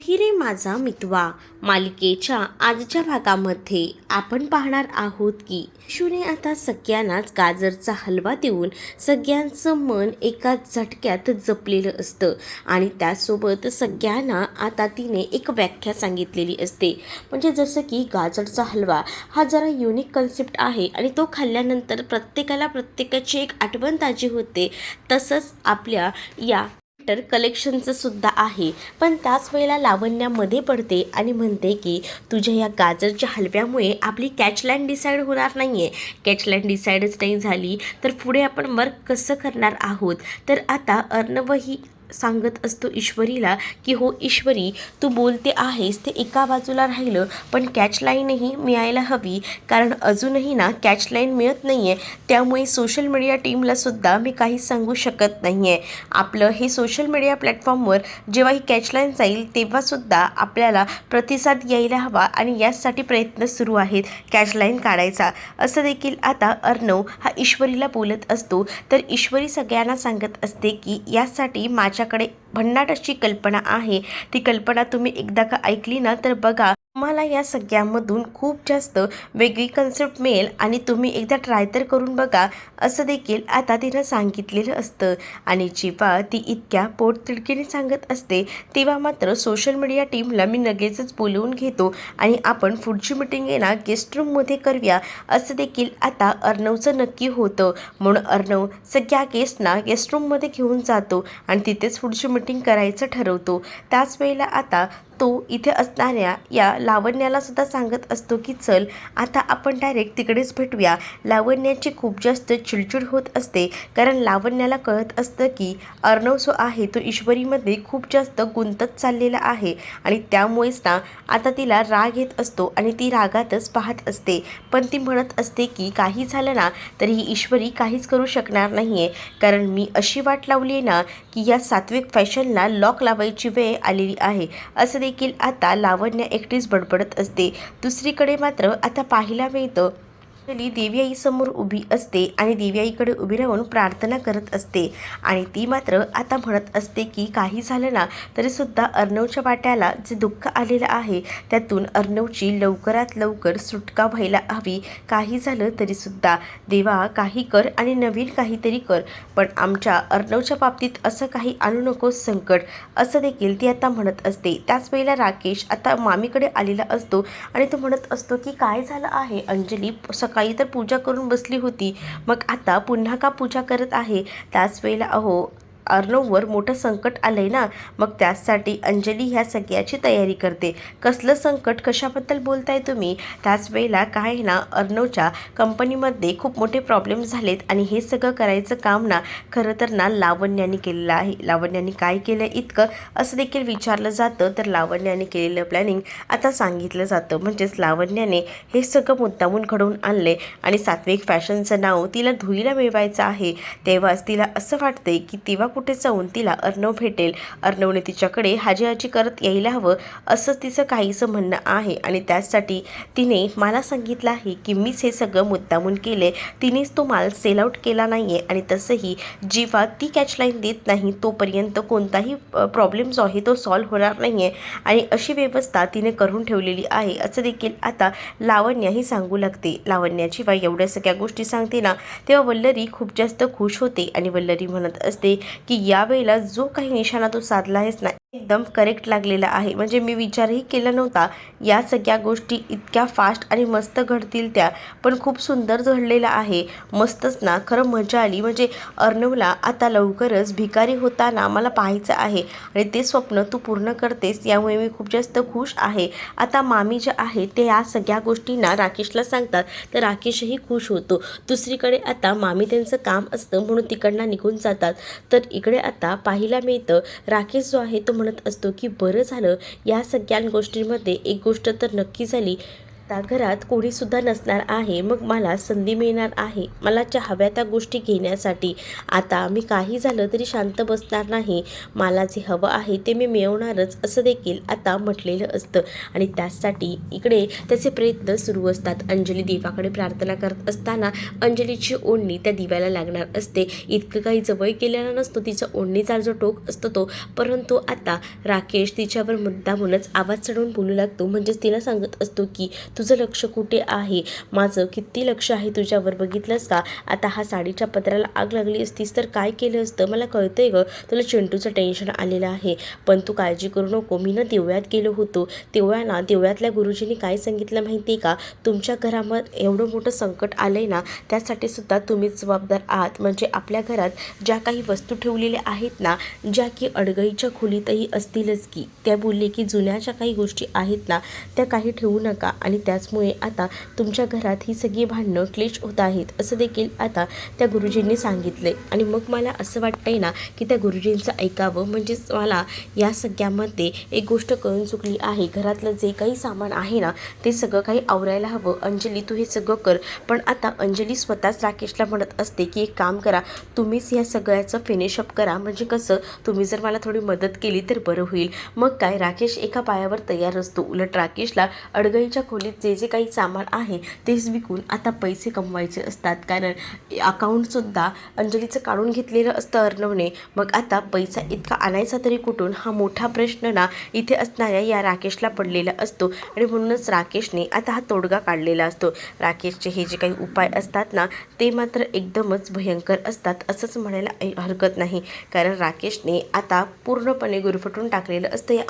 हिरे माझा मितवा मालिकेच्या आजच्या भागामध्ये आपण पाहणार आहोत की शिवने आता सगळ्यांनाच गाजरचा हलवा देऊन सगळ्यांचं मन एका झटक्यात जपलेलं असतं आणि त्यासोबत सगळ्यांना आता तिने एक व्याख्या सांगितलेली असते. म्हणजे जसं की गाजरचा हलवा हा जरा युनिक कन्सेप्ट आहे आणि तो खाल्ल्यानंतर प्रत्येकाला प्रत्येकाची एक आठवण ताजी होते. तसंच आपल्या या कलेक्शनचं सुद्धा आहे. पण त्याच वेळेला लावण्यामध्ये पडते आणि म्हणते की तुझ्या या गाजरच्या हलव्यामुळे आपली कॅचलाईन डिसाईड होणार नाही आहे. कॅचलाईन डिसाईडच नाही झाली तर पुढे आपण वर्क कसं करणार आहोत. तर आता अर्णवही सांगत असतो ईश्वरीला की हो ईश्वरी, तू बोलते आहेस ते एका बाजूला राहिलं, पण कॅचलाईनही मिळायला हवी, कारण अजूनही ना कॅचलाईन मिळत नाही आहे. त्यामुळे सोशल मीडिया टीमलासुद्धा मी काही सांगू शकत नाही आहे. आपलं हे सोशल मीडिया प्लॅटफॉर्मवर जेव्हा ही कॅचलाईन जाईल तेव्हासुद्धा आपल्याला प्रतिसाद यायला हवा आणि यासाठी प्रयत्न सुरू आहेत कॅचलाईन काढायचा, असं देखील आता अर्णव हा ईश्वरीला बोलत असतो. तर ईश्वरी सगळ्यांना सांगत असते की यासाठी माझ्याकडे भन्नाट अशी कल्पना आहे. ती कल्पना तुम्ही एकदा का ऐकली ना तर बघा, मला या सगळ्यामधून खूप जास्त वेगळी कन्सेप्ट मिळेल आणि तुम्ही एकदा ट्राय तर करून बघा, असं देखील आता तिनं सांगितलेलं असतं. आणि जेव्हा ती इतक्या पोटतिडकीने सांगत असते तेव्हा मात्र सोशल मीडिया टीमला मी लगेचच बोलवून घेतो आणि आपण पुढची मिटिंग आहे ना गेस्ट रूममध्ये करूया, असं देखील आता अर्णवचं नक्की होतं. म्हणून अर्णव सगळ्या गेस्टना गेस्ट रूममध्ये घेऊन जातो आणि तिथेच पुढची मिटिंग करायचं ठरवतो. त्याच वेळेला आता तो इथे असणाऱ्या या लावण्याला सुद्धा सांगत असतो की चल आता आपण डायरेक्ट तिकडेच भेटूया. लावण्याची खूप जास्त चिडचिड होत असते, कारण लावण्याला कळत असतं की अर्णव जो आहे तो ईश्वरीमध्ये खूप जास्त गुंतत चाललेला आहे आणि त्यामुळेच ना आता तिला राग येत असतो आणि ती रागातच पाहत असते. पण ती म्हणत असते की काही झालं ना तरी ही ईश्वरी काहीच करू शकणार नाही आहे, कारण मी अशी वाट लावली आहे ना की या सात्विक फॅशनला लॉक लावायची वेळ आलेली आहे, असं देखील आता लावण्य एकटीच बडबडत असते. दुसरीकडे मात्र आता पाहायला मिळतं देवी आईसमोर उभी असते आणि देवी आईकडे उभी राहून प्रार्थना करत असते आणि ती मात्र आता म्हणत असते की काही झालं ना तरीसुद्धा अर्णवच्या वाट्याला जे दुःख आलेलं आहे त्यातून अर्णवची लवकरात लवकर सुटका व्हायला हवी. काही झालं तरीसुद्धा देवा काही कर आणि नवीन काहीतरी कर, पण आमच्या अर्णवच्या बाबतीत असं काही आणू नकोस संकट, असं देखील ती आता म्हणत असते. त्याच वेळेला राकेश आता मामीकडे आलेला असतो आणि तो म्हणत असतो की काय झालं आहे अंजली, सकाळी तर पूजा करून बसली होती, मग आता पुन्हा का पूजा करत आहे. त्याच वेळेला अहो अर्णववर मोठं संकट आलंय ना, मग त्यासाठी अंजली ह्या सगळ्याची तयारी करते. कसलं संकट, कशाबद्दल बोलताय तुम्ही. त्याच वेळेला काय ना अर्णवच्या कंपनीमध्ये खूप मोठे प्रॉब्लेम झालेत आणि हे सगळं करायचं काम ना खरं तर ना लावण्याने केलेलं आहे. लावण्याने काय केलं इतकं, असं देखील विचारलं जातं. तर लावण्याने केलेलं प्लॅनिंग आता सांगितलं जातं. म्हणजेच लावण्याने हे सगळं मुद्दामून घडवून आणले आणि सात्विक फॅशनचं नाव तिला धुईला मिळवायचं आहे. तेव्हाच तिला असं वाटते की तेव्हा कुठे जाऊन तिला अर्णव भेटेल, अर्णवने तिच्याकडे हाजी करत यायला हवं, असंच तिचं काहीसं म्हणणं आहे. आणि त्यासाठी तिने मला सांगितलं आहे की मीच हे सगळं मुद्दामून केले, तिनेच तो माल सेल आउट केला नाही आहे आणि तसंही जेव्हा ती कॅचलाईन देत नाही तोपर्यंत कोणताही प्रॉब्लेम जो आहे तो सॉल्व्ह होणार नाही आहे आणि अशी व्यवस्था तिने करून ठेवलेली आहे, असं देखील आता लावण्याही सांगू लागते. लावण्या जेव्हा एवढ्या सगळ्या गोष्टी सांगते ना तेव्हा वल्लरी खूप जास्त खुश होते आणि वल्लरी म्हणत असते की यावेळेला जो काही निशाणा तू साधला आहेस ना एकदम करेक्ट लागलेला आहे. म्हणजे मी विचारही केला नव्हता या सगळ्या गोष्टी इतक्या फास्ट आणि मस्त घडतील त्या, पण खूप सुंदर घडलेला आहे, मस्तच ना, खरं मजा आली. म्हणजे अर्णवला आता लवकरच भिकारी होताना मला पाहायचं आहे आणि ते स्वप्न तू पूर्ण करतेस यामुळे मी खूप जास्त खुश आहे. आता मामी जे आहे ते या सगळ्या गोष्टींना राकेशला सांगतात तर राकेशही खुश होतो. दुसरीकडे आता मामी त्यांचं काम असतं म्हणून तिकडनं निघून जातात. तर इकडे आता पाहायला मिळतं राकेश जो आहे तो म्हणत असतो की बरं झालं या सगळ्या गोष्टींमध्ये एक गोष्ट तर नक्की झाली, आता घरात कोणीसुद्धा नसणार आहे, मग मला संधी मिळणार आहे मला ज्या हव्या त्या गोष्टी घेण्यासाठी. आता मी काही झालं तरी शांत बसणार नाही, मला जे हवं आहे ते मी मिळवणारच असं देखील आता म्हटलेलं असतं. आणि त्यासाठी इकडे त्याचे प्रयत्न सुरू असतात. अंजली देवाकडे प्रार्थना करत असताना अंजलीची ओढणी त्या दिव्याला लागणार असते. इतकं काही जवळ केलेला नसतो तिचा ओढणीचा जो टोक असतो तो, परंतु आता राकेश तिच्यावर मुद्दामूनच आवाज चढवून बोलू लागतो. म्हणजेच तिला सांगत असतो की तुझं लक्ष कुठे आहे, माझं किती लक्ष आहे तुझ्यावर, बघितलंस का? आता हा साडीच्या पत्राला आग लागली असतीस तर काय केलं असतं? मला कळतंय गं तुला चिंटूचं टेन्शन आलेलं आहे, पण तू काळजी करू नको. मी ना देवळात गेलो होतो, तेव्हा ना देवळातल्या गुरुजींनी काय सांगितलं माहिती आहे का? तुमच्या घरामध्ये एवढं मोठं संकट आलं आहे ना, त्यासाठी सुद्धा तुम्हीच जबाबदार आहात. म्हणजे आपल्या घरात ज्या काही वस्तू ठेवलेल्या आहेत ना, ज्या की अडगळीच्या खोलीतही असतीलच की, त्या बोलले की जुन्या ज्या काही गोष्टी आहेत ना त्या काही ठेवू नका. आणि त्याचमुळे आता तुमच्या घरात ही सगळी भांडणं क्लेश होत आहेत असं देखील आता त्या गुरुजींनी सांगितले. आणि मग मला असं वाटतंय ना की त्या गुरुजींचं ऐकावं. म्हणजेच मला या सगळ्यामध्ये एक गोष्ट कळून चुकली आहे, घरातलं जे काही सामान आहे ना ते सगळं काही आवरायला हवं. अंजली तू हे सगळं कर. पण आता अंजली स्वतःच राकेशला म्हणत असते की एक काम करा, तुम्हीच या सगळ्याचं फिनिशअप करा. म्हणजे कसं, तुम्ही जर मला थोडी मदत केली तर बरं होईल. मग काय, राकेश एका पायावर तयार असतो. उलट राकेशला अडगळीच्या खोलीत जे जे काही सामान आहे तेच विकून आता पैसे कमवायचे असतात. कारण अकाउंटसुद्धा अंजलीचं काढून घेतलेलं असतं अर्णवने. मग आता पैसा इतका आणायचा तरी कुठून, हा मोठा प्रश्न ना इथे असणाऱ्या या राकेशला पडलेला असतो. आणि म्हणूनच राकेशने आता हा तोडगा काढलेला असतो. राकेशचे हे जे काही उपाय असतात ना ते मात्र एकदमच भयंकर असतात असंच म्हणायला हरकत नाही. कारण राकेशने आता पूर्णपणे गुरफटून टाकलेलं असतं या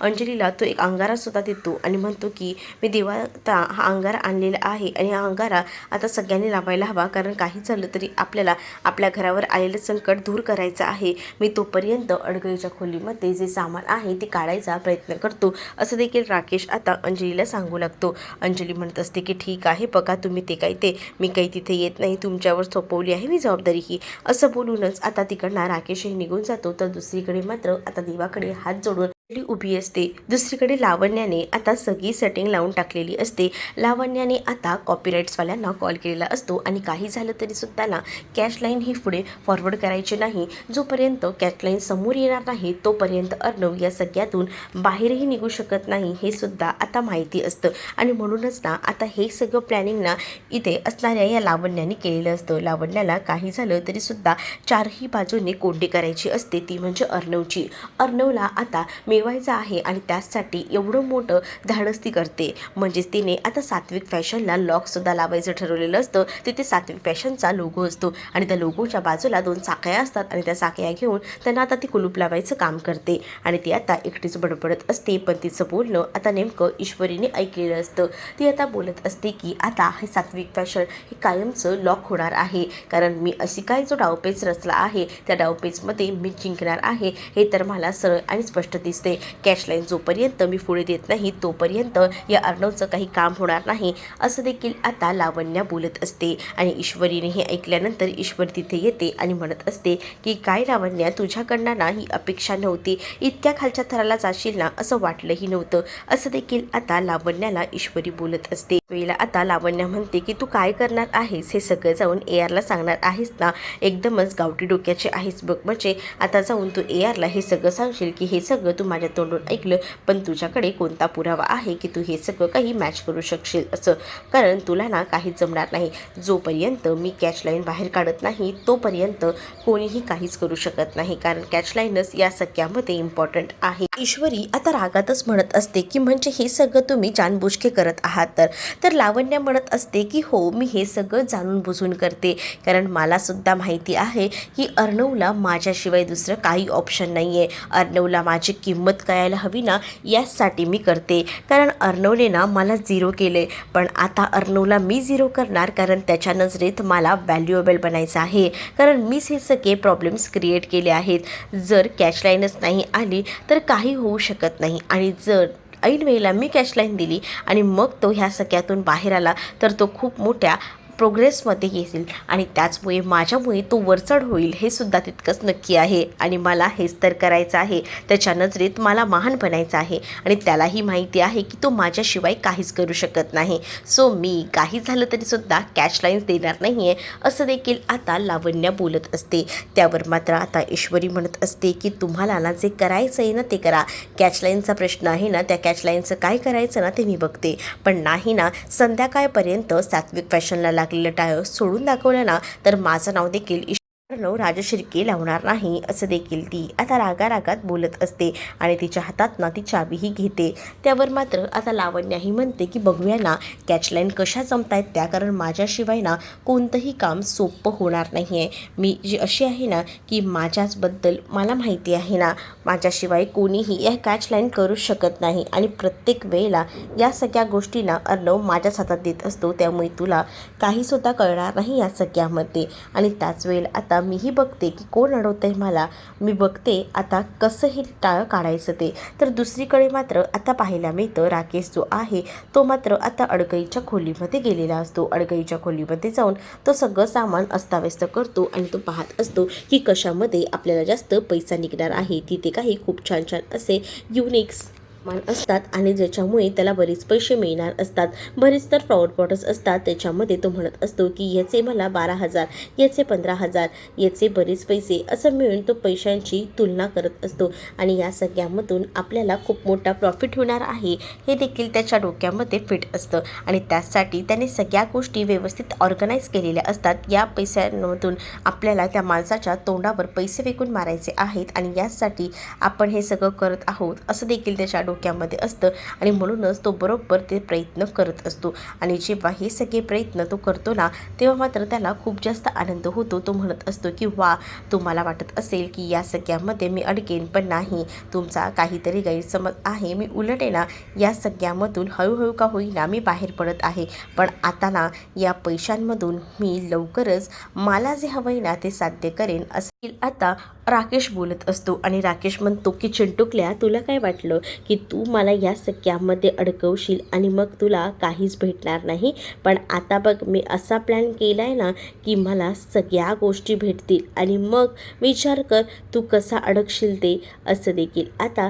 अंजलीला तो एक अंगारासुद्धा देतो आणि म्हणतो की मी देवाचा हा अंगारा आणलेला आहे आणि हा अंगारा आता सगळ्यांनी लावायला हवा. कारण काही झालं तरी आपल्याला आपल्या घरावर आलेलं संकट दूर करायचं आहे. मी तोपर्यंत अडगळीच्या खोलीमध्ये जे सामान आहे ते काढायचा प्रयत्न करतो असं देखील राकेश आता अंजलीला सांगू लागतो. अंजली म्हणत असते की ठीक आहे, बघा तुम्ही ते काय ते, मी काही तिथे येत नाही, तुमच्यावर सोपवली आहे मी जबाबदारी ही, असं बोलूनच आता तिकडनं राकेशही निघून जातो. तर दुसरीकडे मात्र आता देवाकडे हात जोडून उभी असते. दुसरीकडे लावण्याने आता सगळी सेटिंग लावून टाकलेली असते. लावण्याने आता कॉपीराईट्सवाल्यांना कॉल केलेला असतो आणि काही झालं तरी सुद्धा ना कॅश लाईन ही पुढे फॉरवर्ड करायची नाही. जोपर्यंत कॅश लाईन समोर येणार नाही तोपर्यंत अर्णव या सगळ्यातून बाहेरही निघू शकत नाही हे सुद्धा आता माहिती असतं. आणि म्हणूनच ना आता हे सगळं प्लॅनिंग ना इथे असणाऱ्या या लावण्याने केलेलं असतं. लावण्याला काही झालं तरी सुद्धा चारही बाजूने कोंडी करायची असते, ती म्हणजे अर्णवची. अर्णवला आता मिळवायचं आहे आणि त्यासाठी एवढं मोठं धाडस ती करते. म्हणजेच तिने आता सात्विक फॅशनला लॉकसुद्धा लावायचं ठरवलेलं असतं. तिथे सात्विक फॅशनचा लोगो असतो आणि त्या लोगोच्या बाजूला 2 चाकया असतात आणि त्या चाकया घेऊन त्यांना आता ती कुलूप लावायचं काम करते. आणि ती आता एकटीच बडबडत असते, पण तिचं बोलणं आता नेमकं ईश्वरीने ऐकलेलं असतं. ती आता बोलत असते की आता हे सात्विक फॅशन हे कायमचं लॉक होणार आहे. कारण मी अशी काय जो डावपेच रचला आहे त्या डावपेचमध्ये मी जिंकणार आहे हे तर मला सरळ आणि स्पष्ट दिसते. कॅशलाईन जोपर्यंत मी पुढे देत नाही तोपर्यंत या अर्णवचं काही काम होणार नाही असं देखील आता लावण्या बोलत असते. आणि ईश्वरीने हे ऐकल्यानंतर ईश्वरी तिथे येते आणि म्हणत असते की काय लावण्या, तुझ्याकडनं ना ही अपेक्षा नव्हती, इतक्या खालच्या थराला जाशील ना असं वाटलंही नव्हतं असं देखील आता लावण्याला ईश्वरी बोलत असते. वेळेला आता लावण्या म्हणते की तू काय करणार आहेस, हे सगळं जाऊन ARला सांगणार आहेस ना, एकदमच गावठी डोक्याचे आहेस बघ. म्हणजे आता जाऊन तू ARला हे सगळं सांगशील की हे सगळं तू माझ्या तोंडून ऐकलं, पण तुझ्याकडे कोणता पुरावा आहे की तू हे सगळं काही मॅच करू शकशील असं. कारण तुला ना काहीच जमणार नाही. जोपर्यंत मी कॅच लाईन बाहेर काढत नाही तोपर्यंत कोणीही काहीच करू शकत नाही. कारण कॅच लाईनच या सगळ्यामध्ये इम्पॉर्टंट आहे. ईश्वरी आता रागातच म्हणत असते की म्हणजे हे सगळं तुम्ही जानबुजके करत आहात तर लावण्य म्हणत असते की हो, मी हे सगळं जाणून बुजून करते. कारण मला सुद्धा माहिती आहे की अर्णवला माझ्याशिवाय दुसरं काही ऑप्शन नाही आहे. अर्णवला माझी किंमत कळायला हवी ना, यासाठी मी करते. कारण अर्णवने ना मला 0 केले, पण आता अर्णवला मी 0 करणार. कारण त्याच्या नजरेत मला व्हॅल्युएबल बनायचं आहे. कारण मीच हे सगळे प्रॉब्लेम्स क्रिएट केले आहेत. जर कॅश लाईनच नाही आली तर काही होऊ शकत नाही. आणि जर ऐन वेळेला मी कॅश लाईन दिली आणि मग तो ह्या सगळ्यातून बाहेर आला तर तो खूप मोठ्या प्रोग्रेसमध्ये येतील आणि त्याचमुळे माझ्यामुळे तो वरचढ होईल हे सुद्धा तितकंच नक्की आहे. आणि मला हेच तर करायचं आहे. त्याच्या नजरेत मला महान बनायचं आहे आणि त्यालाही माहिती आहे की तो माझ्याशिवाय काहीच करू शकत नाही. सो मी काही झालं तरी सुद्धा कॅच लाईन्स देणार नाही आहे असं देखील आता लावण्या बोलत असते. त्यावर मात्र आता ईश्वरी म्हणत असते की तुम्हाला ना जे करायचं आहे ना ते करा. कॅचलाईनचा प्रश्न आहे ना, त्या कॅचलाईनचं काय करायचं ना ते मी बघते, पण नाही ना संध्याकाळपर्यंत सात्विक फॅशनला लागलेलं टाळं सोडून दाखवलं ना तर माझं नाव देखील राजशिर्के लावणार नाही असं देखील ती आता रागारागात बोलत असते आणि तिच्या हातात ना ती चावीही घेते. त्यावर मात्र आता लावण्याही म्हणते की बघूया ना कॅचलाईन कशा जमतायत त्या, कारण माझ्याशिवाय ना कोणतंही काम सोपं होणार नाही आहे. मी जी अशी आहे ना की माझ्याचबद्दल मला माहिती आहे ना, माझ्याशिवाय कोणीही या कॅचलाईन करू शकत नाही आणि प्रत्येक वेळेला या सगळ्या गोष्टींना अर्णव माझ्याच हातात देत असतो. त्यामुळे तुला काहीसुद्धा कळणार नाही या सगळ्यामध्ये. आणि त्याच वेळेला आता मीही बघते की कोण अडवतंय मला, मी बघते आता कसं हे टाळं काढायचं ते. तर दुसरीकडे मात्र आता पाहायला मिळतं राकेश जो आहे तो मात्र आता अडगळीच्या खोलीमध्ये गेलेला असतो. अडगळीच्या खोलीमध्ये जाऊन तो सगळं सामान अस्ताव्यस्त करतो आणि तो पाहत असतो की कशामध्ये आपल्याला जास्त पैसा निघणार आहे. तिथे काही खूप छान छान असे युनिक्स मान असतात आणि ज्याच्यामुळे त्याला बरेच पैसे मिळणार असतात. बरेच तर फ्रॉड प्रॉडक्ट्स असतात. त्याच्यामध्ये तो म्हणत असतो की याचे मला 12,000, याचे 15,000, याचे बरेच पैसे असं मिळून तो पैशांची तुलना करत असतो आणि या सगळ्यामधून आपल्याला खूप मोठा प्रॉफिट होणार आहे हे देखील त्याच्या डोक्यामध्ये फिट असतं आणि त्यासाठी त्याने सगळ्या गोष्टी व्यवस्थित ऑर्गनाईज केलेल्या असतात. या पैशांमधून आपल्याला त्या माणसाच्या तोंडावर पैसे फेकून मारायचे आहेत आणि यासाठी आपण हे सगळं करत आहोत असं देखील त्याच्या डोक्यामध्ये असतं आणि म्हणूनच तो बरोबर ते प्रयत्न करत असतो. आणि जेव्हा हे सगळे प्रयत्न तो करतो ना तेव्हा मात्र त्याला खूप जास्त आनंद होतो. तो म्हणत असतो की वा, तुम्हाला वाटत असेल की या सगळ्यामध्ये मी अडकेन, पण नाही, तुमचा काहीतरी गैरसमज आहे. मी उलट आहे ना या सगळ्यामधून हळूहळू का होईना मी बाहेर पडत आहे, पण आता ना या पैशांमधून मी लवकरच मला जे हवं आहे ना ते साध्य करेन असं आता राकेश बोलत असतो. आणि राकेश म्हणतो की चिंटुकल्या, तुला काय वाटलं की तू मला या सगळ्यामध्ये अडकवशील आणि मग तुला काहीच भेटणार नाही, पण आता बघ मी असा प्लॅन केला आहे ना की मला सगळ्या गोष्टी भेटतील आणि मग विचार कर तू कसा अडकशील ते असं देखील आता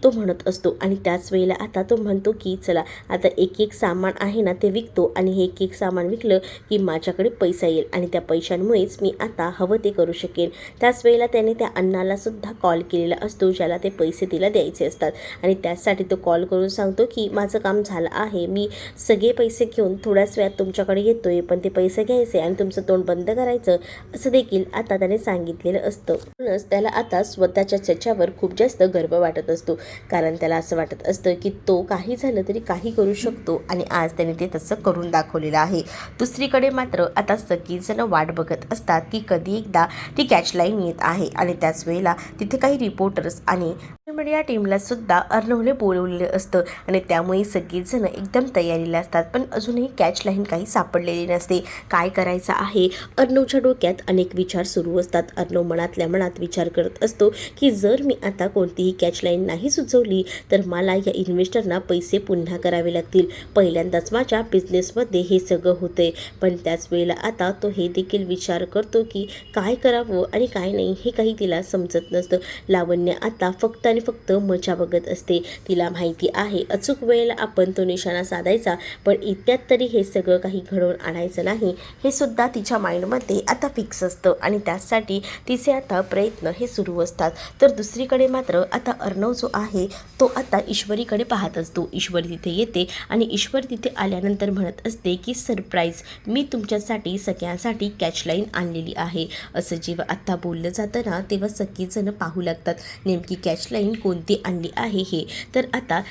तो म्हणत असतो. आणि त्याच वेळेला आता तो म्हणतो की चला आता एक एक सामान आहे ना ते विकतो आणि हे एक एक सामान विकलं की माझ्याकडे पैसा येईल आणि त्या पैशांमुळेच मी आता हवं ते करू शकेन. त्याच वेळेला त्याने त्या अण्णाला सुद्धा कॉल केलेला असतो ज्याला ते पैसे तिला द्यायचे असतात आणि त्यासाठी तो कॉल करून सांगतो की माझं काम झालं आहे, मी सगळे पैसे घेऊन थोड्याच वेळात तुमच्याकडे येतोय, पण ते पैसे घ्यायचे आणि तुमचं तोंड बंद करायचं असं देखील आता त्याने सांगितलेलं असतं. म्हणूनच त्याला आता स्वतःच्या त्याच्यावर खूप जास्त गर्व वाटत असतो, कारण त्याला असं वाटत असतं की तो काही झालं तरी काही करू शकतो आणि आज त्याने ते तसं करून दाखवलेलं आहे. दुसरीकडे मात्र आता सगळीजण वाट बघत असतात की कधी एकदा ती कॅचलाईन येत आहे आणि त्याच वेळेला तिथे काही रिपोर्टर्स आणि मीडिया टीमला सुद्धा अर्णवने बोलवलेलं असतं आणि त्यामुळे सगळीजण एकदम तयारीला असतात, पण अजूनही कॅच लाईन काही सापडलेली नसते. काय करायचं आहे अर्णवच्या डोक्यात अनेक विचार सुरू असतात. अर्णव मनातल्या मनात विचार करत असतो की जर मी आता कोणतीही कॅच लाईन नाही सुचवली तर मला या इन्व्हेस्टरना पैसे पुन्हा करावे लागतील. पहिल्यांदाच माझ्या बिझनेसमध्ये हे सगळं होते, पण त्याच वेळेला आता तो हे देखील विचार करतो की काय करावं आणि काय नाही हे काही तिला समजत नसतं. लावण्य आता फक्त आणि फक्त मजा बघत असते. तिला माहिती आहे अचूक वेळेला आपण तो निशाणा साधायचा, पण इतक्यात तरी हे सगळं काही घडवून आणायचं नाही हे सुद्धा तिच्या माइंडमध्ये आता फिक्स असतं आणि त्यासाठी तिचे आता प्रयत्न हे सुरू असतात. तर दुसरीकडे मात्र आता अर्णव जो आहे तो आता ईश्वरीकडे पाहत असतो. ईश्वरी तिथे येते आणि ईश्वरी तिथे आल्यानंतर म्हणत असते की सरप्राईज, मी तुमच्यासाठी सगळ्यांसाठी कॅचलाईन आणलेली आहे. असं जेव्हा आता बोललं जातं ना तेव्हा सगळीजण पाहू लागतात नेमकी कॅचलाईन कोणती आणली आहे हे. तर आता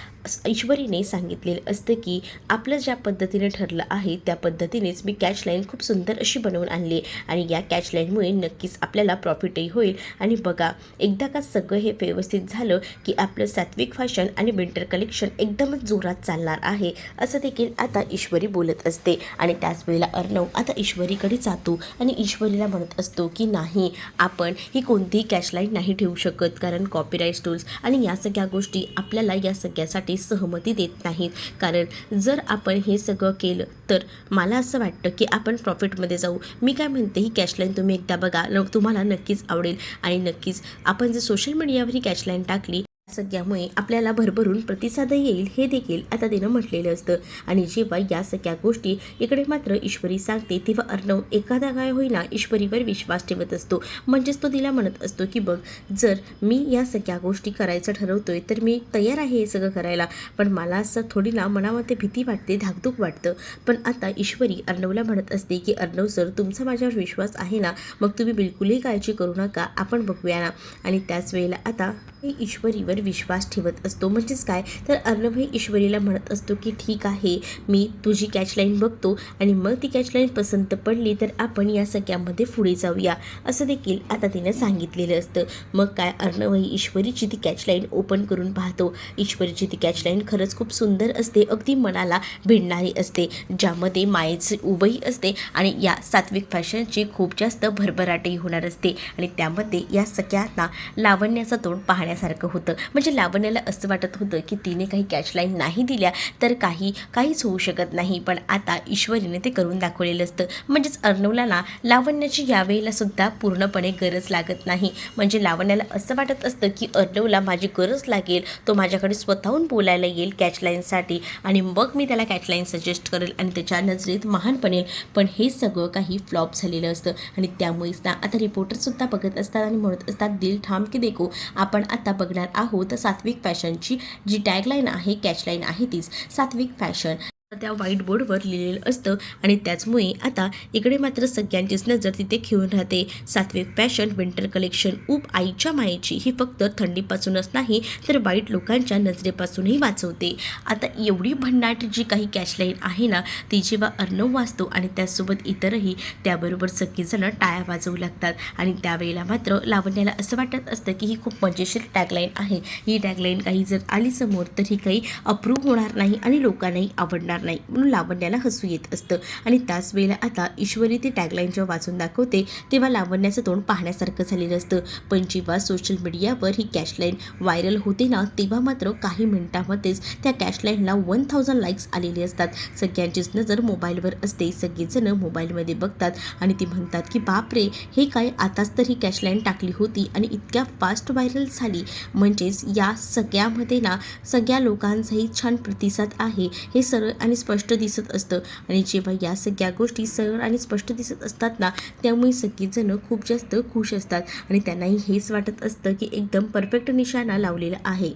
ईश्वरीने सांगितलेलं असतं की आपलं ज्या पद्धतीने ठरलं आहे त्या पद्धतीनेच मी कॅचलाईन खूप सुंदर अशी बनवून आणली आणि या कॅचलाईनमुळे नक्कीच आपल्याला प्रॉफिटही होईल. आणि बघा एकदा का सगळं हे व्यवस्थित झालं की आपलं सात्विक फॅशन आणि विंटर कलेक्शन एकदमच जोरात चालणार आहे असं देखील आता ईश्वरी बोलत असते. आणि त्याच वेळेला अर्णव आता ईश्वरीकडे जातो आणि ईश्वरीला म्हणत असतो की नाही, आपण ही कोणतीही कॅचलाईन नाही ठेवू शकत, कारण कॉपीराईट टूल्स आणि या सगळ्या गोष्टी आपल्याला या सगळ्यासाठी करण्यासाठी सहमती देत नाहीत. कारण जर आपण हे सगळं केलं तर मला असं वाटतं की आपण प्रॉफिटमध्ये जाऊ. मी काय म्हणते, ही कॅशलाईन तुम्ही एकदा बघा, तुम्हाला नक्कीच आवडेल. आणि नक्कीच आपण जर सोशल मीडियावर ही कॅशलाईन टाकली सगळ्यामुळे आपल्याला भरभरून प्रतिसादही येईल, हे देखील आता तिनं म्हटलेलं असतं. आणि जेव्हा या सगळ्या गोष्टी इकडे मात्र ईश्वरी सांगते, तेव्हा अर्णव एखादा काय होईना ईश्वरीवर विश्वास ठेवत असतो. म्हणजेच तो तिला म्हणत असतो की बघ, जर मी या सगळ्या गोष्टी करायचं ठरवतोय तर मी तयार आहे हे सगळं करायला, पण मला असं थोडी ना मनामध्ये भीती वाटते, धाकधूक वाटतं. पण आता ईश्वरी अर्णवला म्हणत असते की अर्णव सर, तुमचा माझ्यावर विश्वास आहे ना, मग तुम्ही बिलकुलही काळजी करू नका, आपण बघूया ना. आणि त्याच वेळेला आता ईश्वरीवर विश्वास ठेवत असतो. म्हणजेच काय तर अर्णवही ईश्वरीला म्हणत असतो की ठीक आहे, मी तुझी कॅचलाईन बघतो आणि मग ती कॅचलाईन पसंत पडली तर आपण या सगळ्यामध्ये पुढे जाऊया, असं देखील आता तिनं सांगितलेलं असतं. मग काय अर्णवही ईश्वरीची ती कॅचलाईन ओपन करून पाहतो. ईश्वरीची ती कॅचलाईन खरंच खूप सुंदर असते, अगदी मनाला भिडणारी असते, ज्यामध्ये मायेची उभई असते आणि या सात्विक फॅशनची खूप जास्त भरभराटही होणार असते. आणि त्यामध्ये या सगळ्यांना लावण्याचं तोंड पाहण्यासारखं होतं. म्हणजे लावण्याला असं वाटत होतं की तिने काही कॅचलाईन नाही दिल्या तर काहीच होऊ शकत नाही, पण आता ईश्वरीने ते करून दाखवलेलं असतं. म्हणजेच अर्णवला ना लावण्याची यावेळेला सुद्धा पूर्णपणे गरज लागत नाही. म्हणजे लावण्याला असं वाटत असतं की अर्णवला माझी गरज लागेल, तो माझ्याकडे स्वतःहून बोलायला येईल कॅचलाईनसाठी आणि मग मी त्याला कॅचलाईन सजेस्ट करेल आणि त्याच्या नजरेत महान बनेल. पण हे सगळं काही फ्लॉप झालेलं असतं. आणि त्यामुळेच ना आता रिपोर्टरसुद्धा बघत असतात आणि म्हणत असतात, दिल ठाम की देखो. आपण आता बघणार आहोत सात्विक फॅशनची जी टॅगलाईन आहे, कॅचलाईन आहे तीच सात्विक फॅशन त्या व्हाईट बोर्डवर लिहिलेलं असतं. आणि त्याचमुळे आता इकडे मात्र सगळ्यांचीच नजर तिथे खिळून राहते. सात्विक फॅशन विंटर कलेक्शन ऊब आईच्या मायेची ही फक्त थंडीपासूनच नाही तर वाईट लोकांच्या नजरेपासूनही वाचवते. आता एवढी भन्नाट जी काही कॅचलाईन आहे ना, ती जेव्हा अर्णव वाचतो आणि त्याचसोबत इतरही त्याबरोबर सगळीजणं टाळ्या वाजवू लागतात. आणि त्यावेळेला मात्र लावण्याला असं वाटत असतं की ही खूप मजेशीर टॅगलाईन आहे, ही टॅगलाईन काही जर आली समोर तर ही काही अप्रूव्ह होणार नाही आणि लोकांनाही आवडणार नाही, म्हणून लावण्याला हसू येत असतं. आणि त्याच वेळेला आता ईश्वरी ती टॅगलाईन जेव्हा वाचून दाखवते तेव्हा लावण्याचं तोंड पाहण्यासारखं झालेलं असतं. पण जेव्हा सोशल मीडियावर ही कॅशलाईन व्हायरल होते ना, तेव्हा मात्र काही मिनिटांमध्येच त्या कॅशलाईनला 1000 लाईक्स आलेले असतात. सगळ्यांचीच नजर मोबाईलवर असते, सगळेजण मोबाईलमध्ये बघतात आणि ती म्हणतात की बापरे, हे काय आताच तर ही कॅशलाईन टाकली होती आणि इतक्या फास्ट व्हायरल झाली. म्हणजेच या सगळ्यामध्ये ना सगळ्या लोकांचाही छान प्रतिसाद आहे, हे सरळ आणि स्पष्ट दिसत असतं. आणि जेव्हा या सगळ्या गोष्टी सरळ आणि स्पष्ट दिसत असतात ना, त्यामुळे सगळीजणं खूप जास्त खुश असतात आणि त्यांनाही हेच वाटत असतं की एकदम परफेक्ट निशाणा लावलेला आहे.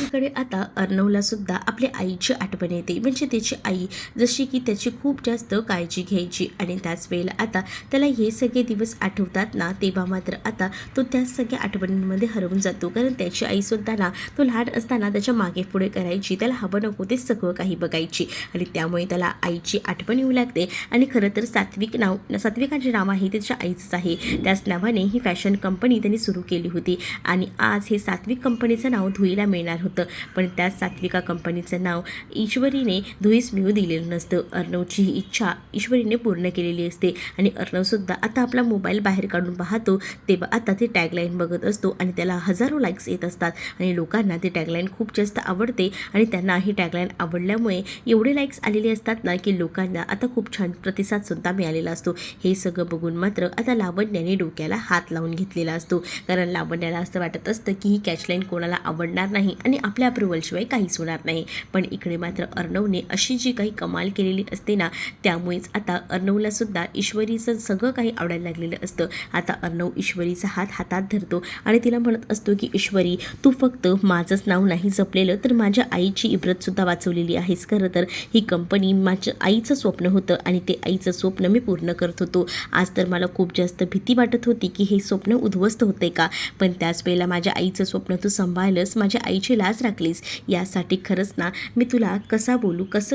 इकडे आता अर्णवला सुद्धा आपल्या आईची आठवण येते. म्हणजे त्याची आई जशी की त्याची खूप जास्त काळजी घ्यायची. आणि त्याच वेळेला आता त्याला हे सगळे दिवस आठवतात ना, तेव्हा मात्र आता तो त्या सगळ्या आठवणींमध्ये हरवून जातो. कारण त्याची आईसुद्धा ना, तो लहान असताना त्याच्या मागे पुढे करायची, त्याला हवं नको ते सगळं काही बघायची. आणि त्यामुळे त्याला आईची आठवण येऊ लागते. आणि खरं तर सात्विकाचे नाव आहे त्याच्या आईचंच आहे. त्याच नावाने ही फॅशन कंपनी त्यांनी सुरू केली होती. आणि आज हे सात्विक कंपनीचं नाव धुईला मिळणार होतं, पण त्याच सात्विका कंपनीचं नाव ईश्वरीने धुईस मिळू दिलेलं नसतं. अर्णवची ही इच्छा ईश्वरीने पूर्ण केलेली असते. आणि अर्णवसुद्धा आता आपला मोबाईल बाहेर काढून पाहतो, तेव्हा आता ती टॅगलाईन बघत असतो आणि त्याला हजारो लाईक्स येत असतात. आणि लोकांना ती टॅगलाईन खूप जास्त आवडते आणि त्यांना ही टॅगलाईन आवडल्यामुळे एवढे लाईक्स आलेले असतात ना की लोकांना आता खूप छान प्रतिसादसुद्धा मिळालेला असतो. हे सगळं बघून मात्र आता लावण्याने डोक्याला हात लावून घेतलेला असतो. कारण लावण्याला असं वाटत असतं की ही कॅचलाईन कोणाला आवडणार नाही आणि आपल्या अप्रुव्हलशिवाय काहीच होणार नाही. पण इकडे मात्र अर्णवने अशी जी काही कमाल केलेली असते ना, त्यामुळेच आता अर्णवला सुद्धा ईश्वरीचं सगळं काही आवडायला लागलेलं असतं. आता अर्णव ईश्वरीचा हात हातात धरतो आणि तिला म्हणत असतो की ईश्वरी, तू फक्त माझंच नाव नाही जपलेलं तर माझ्या आईची इब्रतसुद्धा वाचवलेली आहेस. खरं तर ही कंपनी माझ्या आईचं स्वप्न होतं आणि ते आईचं स्वप्न मी पूर्ण करत होतो. आज तर मला खूप जास्त भीती वाटत होती की हे स्वप्न उद्ध्वस्त होते का, पण त्याच वेळेला माझ्या आईचं स्वप्न तू सांभाळलंस, माझ्या आईची लाज राखलीस. यासाठी खरंच ना मी तुला कसं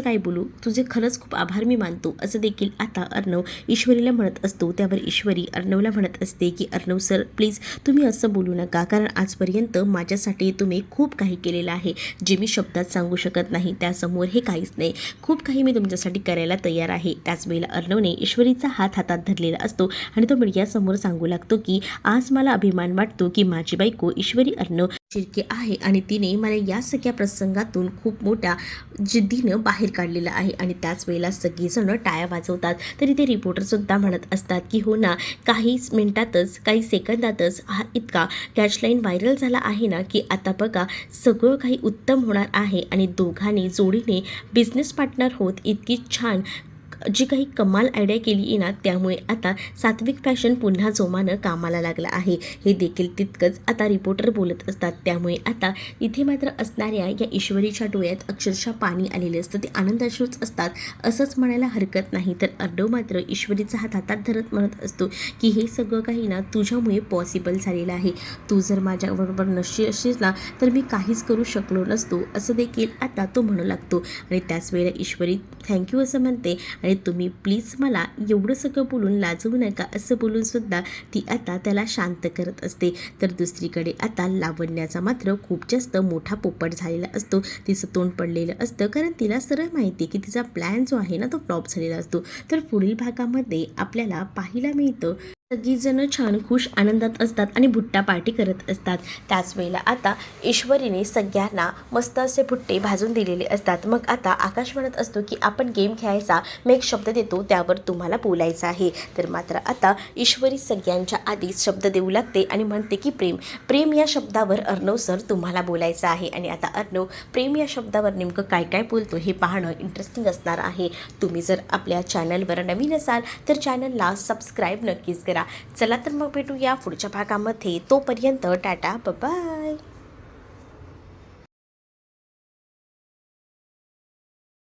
काय बोलू, तुझे खरंच खूप आभार मी मानतो, असं देखील आता अर्णव ईश्वरीला म्हणत असतो. त्यावर ईश्वरी अर्णवला म्हणत असते की अर्णव सर, प्लीज तुम्ही असं बोलू नका, कारण आजपर्यंत माझ्यासाठी तुम्ही खूप काही केलेलं आहे, जे मी शब्दात सांगू शकत नाही. त्यासमोर हे काहीच नाही. खूप काही मी तुमच्यासाठी करायला तयार आहे. त्याच वेळेला अर्णवने ईश्वरीचा हात हातात धरलेला असतो आणि तो मीडियासमोर सांगू लागतो की आज मला अभिमान वाटतो की माझी बायको ईश्वरी अर्णव शिर्के आहे आणि तिने ईश्वरीने मला या सगळ्या प्रसंगातून खूप मोठ्या जिद्दीनं बाहेर काढलेलं आहे आणि त्याच वेळेला सगळीजणं टाळ्या वाजवतात. तरी ते रिपोर्टरसुद्धा म्हणत असतात की हो ना, काहीच मिनिटातच काही सेकंदातच हा इतका कॅचलाईन व्हायरल झाला आहे ना की आता बघा सगळं काही उत्तम होणार आहे आणि दोघांनी जोडीने बिझनेस पार्टनर होत इतकी छान जी काही कमाल आयडिया केली आहे ना, त्यामुळे आता सात्विक फॅशन पुन्हा जोमानं कामाला लागला आहे. हे देखील तितकंच आता रिपोर्टर बोलत असतात. त्यामुळे आता इथे मात्र असणाऱ्या या ईश्वरीच्या डोळ्यात अक्षरशः पाणी आलेलं असतं. ते आनंदाश्रूच असतात असंच म्हणायला हरकत नाही. तर अर्णव मात्र ईश्वरीचा हात हातात धरत म्हणत असतो की हे सगळं काही ना तुझ्यामुळे पॉसिबल झालेलं आहे. तू जर माझ्याबरोबर नसशी असशील ना तर मी काहीच करू शकलो नसतो, असं देखील आता तो म्हणू लागतो. आणि त्याच वेळेला ईश्वरी थँक्यू असं म्हणते आणि तुम्ही प्लीज मला एवढं सगळं बोलून लाजवू नका असं बोलूनसुद्धा ती आता त्याला शांत करत असते. तर दुसरीकडे आता लावण्याचा मात्र खूप जास्त मोठा पोपट झालेला असतो. तिचं तोंड पडलेलं असतं कारण तिला सरळ माहिती आहे की तिचा प्लॅन जो आहे ना तो फ्लॉप झालेला असतो. तर पुढील भागामध्ये आपल्याला पाहायला मिळतं सगळीजणं छान खुश आनंदात असतात आणि भुट्टा पार्टी करत असतात. त्याच वेळेला आता ईश्वरीने सगळ्यांना मस्त असे भुट्टे भाजून दिलेले असतात. मग आता आकाश म्हणत असतो की आपण गेम खेळायचा, मी एक शब्द देतो त्यावर तुम्हाला बोलायचं आहे. तर मात्र आता ईश्वरी सगळ्यांच्या आधीच शब्द देऊ लागते आणि म्हणते की प्रेम प्रेम या शब्दावर अर्णव सर तुम्हाला बोलायचं आहे. आणि आता अर्णव प्रेम या शब्दावर नेमकं काय काय बोलतो हे पाहणं इंटरेस्टिंग असणार आहे. तुम्ही जर आपल्या चॅनलवर नवीन असाल तर चॅनलला सबस्क्राईब नक्कीच करा. चला तर मग भेटूया पुढच्या भागामध्ये. तोपर्यंत टाटा बाय.